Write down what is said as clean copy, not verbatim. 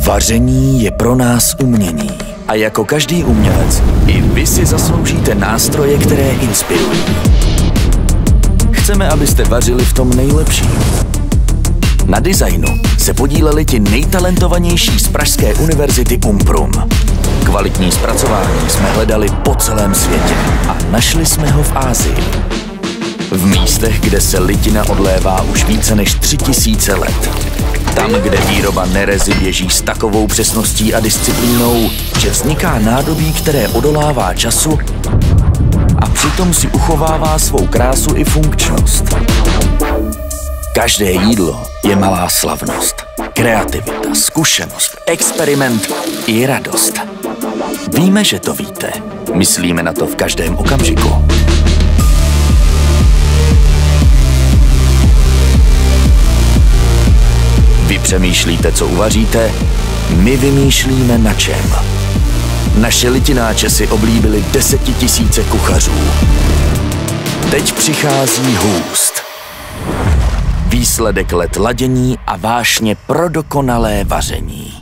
Vaření je pro nás umění. A jako každý umělec, i vy si zasloužíte nástroje, které inspirují. Chceme, abyste vařili v tom nejlepším. Na designu se podíleli ti nejtalentovanější z pražské univerzity Umprum. Kvalitní zpracování jsme hledali po celém světě a našli jsme ho v Asii. V místech, kde se litina odlévá už více než 3000 let. Tam, kde výroba nerezy běží s takovou přesností a disciplínou, že vzniká nádobí, které odolává času a přitom si uchovává svou krásu i funkčnost. Každé jídlo je malá slavnost. Kreativita, zkušenost, experiment i radost. Víme, že to víte. Myslíme na to v každém okamžiku. Vy přemýšlíte, co uvaříte, my vymýšlíme na čem. Naše litináče si oblíbili 10 000 kuchařů. Teď přichází hůst. Výsledek let ladění a vášně pro dokonalé vaření.